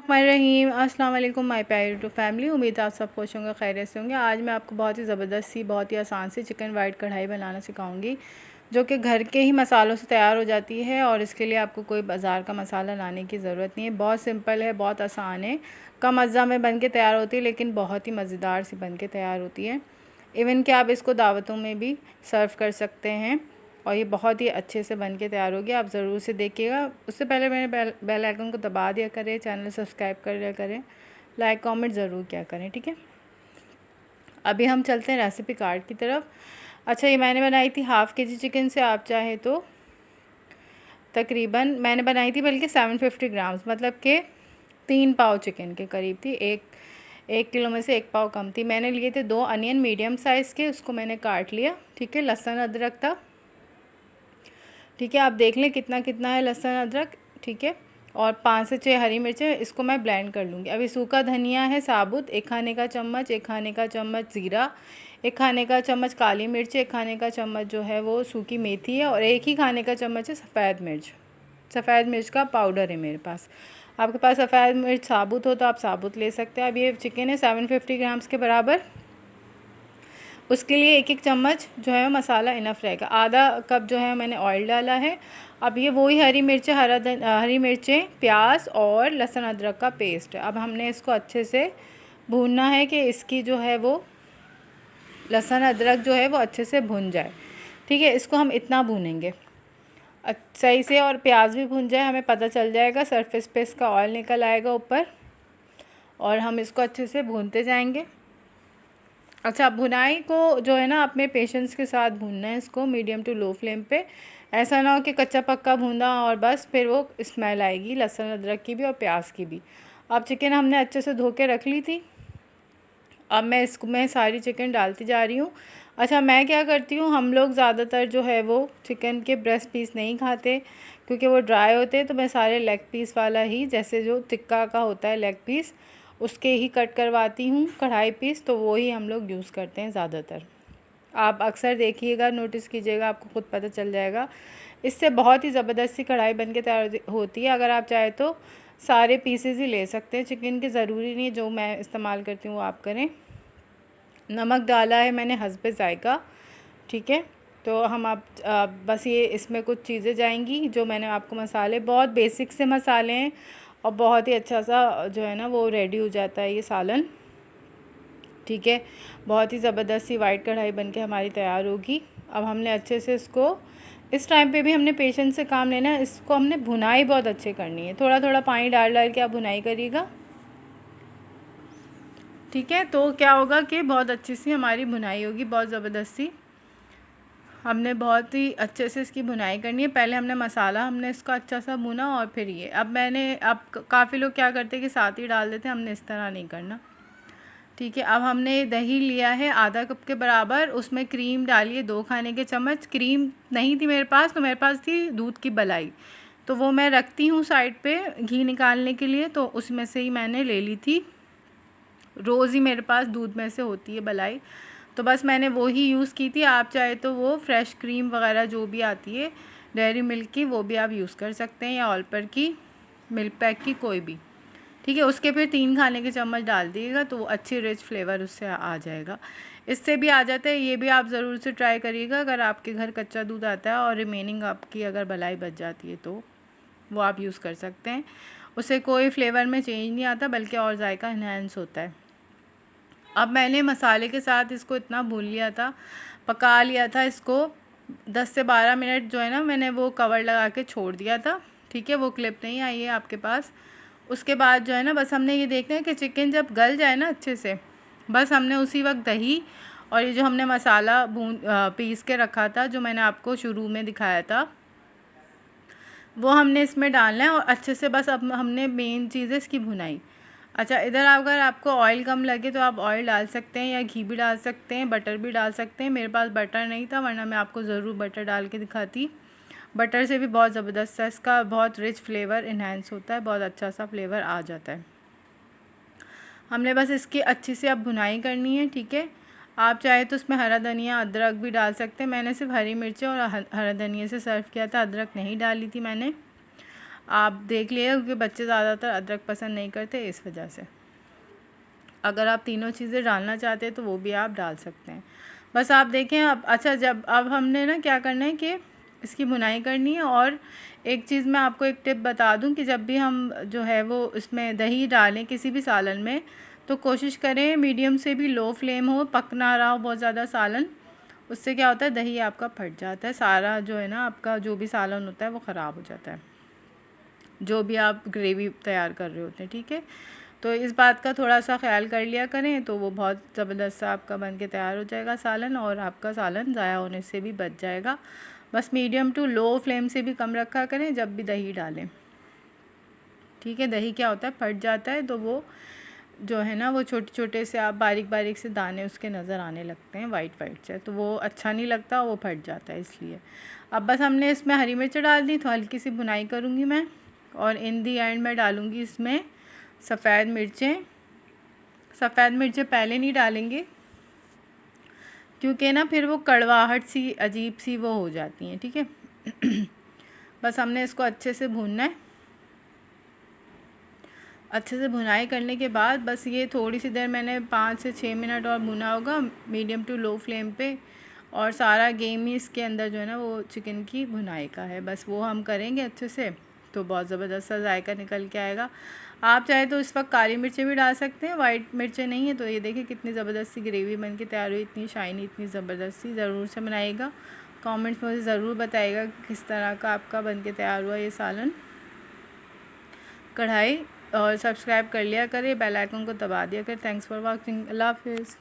रहीम अस्सलाम वालेकुम माय प्यारे यूट्यूब फैमिली। उम्मीद है आप सब खुश होंगे, खैरियत से होंगे। आज मैं आपको बहुत ही ज़बरदस्त सी, बहुत ही आसान सी चिकन वाइट कढ़ाई बनाना सिखाऊंगी, जो कि घर के ही मसालों से तैयार हो जाती है और इसके लिए आपको कोई बाज़ार का मसाला लाने की ज़रूरत नहीं है। बहुत सिंपल है, बहुत आसान है, कम अज्जा में बन के तैयार होती है, लेकिन बहुत ही मज़ेदार सी बन के तैयार होती है। इवन कि आप इसको दावतों में भी सर्व कर सकते हैं और ये बहुत ही अच्छे से बन के तैयार होगी। आप ज़रूर से देखिएगा। उससे पहले मैंने बेल आइकन को दबा दिया करें, चैनल सब्सक्राइब कर लिया करें, लाइक कमेंट ज़रूर किया करें, ठीक है। अभी हम चलते हैं रेसिपी कार्ड की तरफ। अच्छा, ये मैंने बनाई थी हाफ़ kg चिकन से। आप चाहे तो तकरीबन मैंने बनाई थी बल्कि 750 ग्राम्स, मतलब कि 3 पाव चिकन के करीब थी। एक किलो में से 1 पाव कम थी। मैंने लिए थे 2 अनियन मीडियम साइज़ के, उसको मैंने काट लिया, ठीक है। लहसुन अदरक था, ठीक है। आप देख लें कितना कितना है लहसुन अदरक, ठीक है। और 5 से 6 हरी मिर्चें, इसको मैं ब्लेंड कर लूँगी। अभी सूखा धनिया है साबुत 1 खाने का चम्मच, 1 खाने का चम्मच ज़ीरा, 1 खाने का चम्मच काली मिर्च, 1 खाने का चम्मच जो है वो सूखी मेथी है और 1 ही खाने का चम्मच है सफ़ेद मिर्च। सफ़ेद मिर्च का पाउडर है मेरे पास। आपके पास सफ़ेद मिर्च साबुत हो तो आप साबुत ले सकते हैं। अब ये चिकन है 750 ग्राम्स के बराबर। उसके लिए 1-1 चम्मच जो है मसाला इनफ रहेगा। आधा कप जो है मैंने ऑयल डाला है। अब ये वही हरी मिर्चें, प्याज और लहसुन अदरक का पेस्ट है। अब हमने इसको अच्छे से भूनना है कि इसकी जो है वो लहसुन अदरक जो है वो अच्छे से भुन जाए, ठीक है। इसको हम इतना भूनेंगे सही से, और प्याज भी भुन जाए, हमें पता चल जाएगा, सरफेस पे इसका ऑयल निकल आएगा ऊपर, और हम इसको अच्छे से भूनते जाएंगे। अच्छा, भुनाई को जो है ना अपने पेशेंस के साथ भूनना है, इसको मीडियम टू लो फ्लेम पे। ऐसा ना हो कि कच्चा पक्का भूना और बस फिर वो स्मेल आएगी लहसुन अदरक की भी और प्याज की भी। अब चिकन हमने अच्छे से धो के रख ली थी। अब मैं इसमें सारी चिकन डालती जा रही हूँ। अच्छा, मैं क्या करती हूँ, हम लोग ज़्यादातर जो है वो चिकन के ब्रेस्ट पीस नहीं खाते क्योंकि वो ड्राई होते हैं, तो मैं सारे लेग पीस वाला ही, जैसे जो टिक्का का होता है लेग पीस, उसके ही कट करवाती हूँ कढ़ाई पीस, तो वो ही हम लोग यूज़ करते हैं ज़्यादातर। आप अक्सर देखिएगा, नोटिस कीजिएगा, आपको खुद पता चल जाएगा। इससे बहुत ही ज़बरदस्त सी कढ़ाई बन के तैयार होती है। अगर आप चाहे तो सारे पीसेस ही ले सकते हैं चिकन के, ज़रूरी नहीं है जो मैं इस्तेमाल करती हूँ वो आप करें। नमक डाला है मैंने हस्बे ज़ायका, ठीक है। तो हम आप बस ये इसमें कुछ चीज़ें जाएंगी जो मैंने आपको, मसाले बहुत बेसिक से मसाले हैं और बहुत ही अच्छा सा जो है ना वो रेडी हो जाता है ये सालन, ठीक है। बहुत ही ज़बरदस्त सी वाइट कढ़ाई बन के हमारी तैयार होगी। अब हमने अच्छे से इसको, इस टाइम पे भी हमने पेशेंस से काम लेना है। इसको हमने भुनाई बहुत अच्छे करनी है, थोड़ा थोड़ा पानी डाल डाल के आप भुनाई करिएगा, ठीक है। तो क्या होगा कि बहुत अच्छी सी हमारी भुनाई होगी, बहुत ज़बरदस्त सी। हमने बहुत ही अच्छे से इसकी भुनाई करनी है। पहले हमने इसको अच्छा सा भुना और फिर ये, अब काफ़ी लोग क्या करते हैं कि साथ ही डाल देते हैं, हमने इस तरह नहीं करना, ठीक है। अब हमने दही लिया है आधा कप के बराबर, उसमें क्रीम डालिए 2 खाने के चम्मच। क्रीम नहीं थी मेरे पास, तो मेरे पास थी दूध की मलाई, तो वो मैं रखती हूँ साइड पे घी निकालने के लिए, तो उसमें से ही मैंने ले ली थी। रोज़ ही मेरे पास दूध में से होती है मलाई, तो बस मैंने वो ही यूज़ की थी। आप चाहे तो वो फ्रेश क्रीम वगैरह जो भी आती है डेयरी मिल्क की, वो भी आप यूज़ कर सकते हैं, या ऑलपर की, मिल्क पैक की, कोई भी, ठीक है। उसके फिर 3 खाने के चम्मच डाल दिएगा तो अच्छी रिच फ्लेवर उससे आ जाएगा। इससे भी आ जाता है, ये भी आप ज़रूर से ट्राई करिएगा। अगर आपके घर कच्चा दूध आता है और रिमेनिंग आपकी अगर मलाई बच जाती है तो वो आप यूज़ कर सकते हैं। उससे कोई फ्लेवर में चेंज नहीं आता, बल्कि और जायका इन्हेंस होता है। अब मैंने मसाले के साथ इसको इतना भून लिया था, पका लिया था इसको 10 से 12 मिनट जो है ना, मैंने वो कवर लगा के छोड़ दिया था, ठीक है। वो क्लिप नहीं आई है आपके पास। उसके बाद जो है ना, बस हमने ये देखना है कि चिकन जब गल जाए ना अच्छे से, बस हमने उसी वक्त दही और ये जो हमने मसाला पीस के रखा था, जो मैंने आपको शुरू में दिखाया था, वो हमने इसमें डालना है और अच्छे से, बस अब हमने मेन चीज़ है इसकी भुनाई। अच्छा, इधर अगर आपको ऑयल कम लगे तो आप ऑयल डाल सकते हैं, या घी भी डाल सकते हैं, बटर भी डाल सकते हैं। मेरे पास बटर नहीं था, वरना मैं आपको ज़रूर बटर डाल के दिखाती। बटर से भी बहुत ज़बरदस्त है, इसका बहुत रिच फ्लेवर इन्हेंस होता है, बहुत अच्छा सा फ्लेवर आ जाता है। हमने बस इसकी अच्छी से अब भुनाई करनी है, ठीक है। आप चाहे तो उसमें हरा धनिया, अदरक भी डाल सकते हैं। मैंने सिर्फ हरी मिर्चें और हरा धनिया से सर्व किया था, अदरक नहीं डाली थी मैंने। आप देख लिएगा, क्योंकि बच्चे ज़्यादातर अदरक पसंद नहीं करते इस वजह से। अगर आप तीनों चीज़ें डालना चाहते हैं तो वो भी आप डाल सकते हैं। बस आप देखें अब। अच्छा, अब हमने ना क्या करना है कि इसकी भुनाई करनी है। और एक चीज़ मैं आपको एक टिप बता दूं कि जब भी हम जो है वो इसमें दही डालें किसी भी सालन में, तो कोशिश करें मीडियम से भी लो फ्लेम हो, पक ना रहा हो बहुत ज़्यादा सालन। उससे क्या होता है, दही आपका फट जाता है, सारा जो है ना आपका जो भी सालन होता है वो ख़राब हो जाता है, जो भी आप ग्रेवी तैयार कर रहे होते हैं। ठीक है, तो इस बात का थोड़ा सा ख्याल कर लिया करें, तो वो बहुत ज़बरदस्त सा आपका बन के तैयार हो जाएगा सालन, और आपका सालन ज़ाया होने से भी बच जाएगा। बस मीडियम टू लो फ्लेम से भी कम रखा करें जब भी दही डालें। ठीक है, दही क्या होता है, फट जाता है, तो वो जो है ना वो छोटे छोटे से आप बारीक बारीक से दाने उसके नज़र आने लगते हैं वाइट वाइट से, तो वो अच्छा नहीं लगता, वो फट जाता है इसलिए। अब बस हमने इसमें हरी मिर्च डाल दी, तो हल्की सी भुनाई करूँगी मैं, और इन दी एंड में डालूँगी इसमें सफ़ेद मिर्चें। सफ़ेद मिर्चें पहले नहीं डालेंगे, क्योंकि ना फिर वो कड़वाहट सी अजीब सी वो हो जाती हैं। ठीक है बस हमने इसको अच्छे से भूनना है। अच्छे से भुनाई करने के बाद बस ये थोड़ी सी देर मैंने 5 से 6 मिनट और भुना होगा मीडियम टू लो फ्लेम पे, और सारा गेम ही इसके अंदर जो है ना वो चिकन की भुनाई का है। बस वो हम करेंगे अच्छे से, तो बहुत ज़बरदस्त सा जायका निकल के आएगा। आप चाहे तो इस वक्त काली मिर्चें भी डाल सकते हैं, वाइट मिर्चें नहीं है। तो ये देखिए कितनी ज़बरदस्त सी ग्रेवी बन के तैयार हुई, इतनी शाइनी, इतनी ज़बरदस्त सी। ज़रूर से बनाइएगा, कमेंट्स में मुझे ज़रूर बताइएगा किस तरह का आपका बन के तैयार हुआ ये सालन कढ़ाई। और सब्सक्राइब कर लिया करें, बेल आइकन को दबा दिया करें। Thanks for watching. अल्लाह हाफिज़।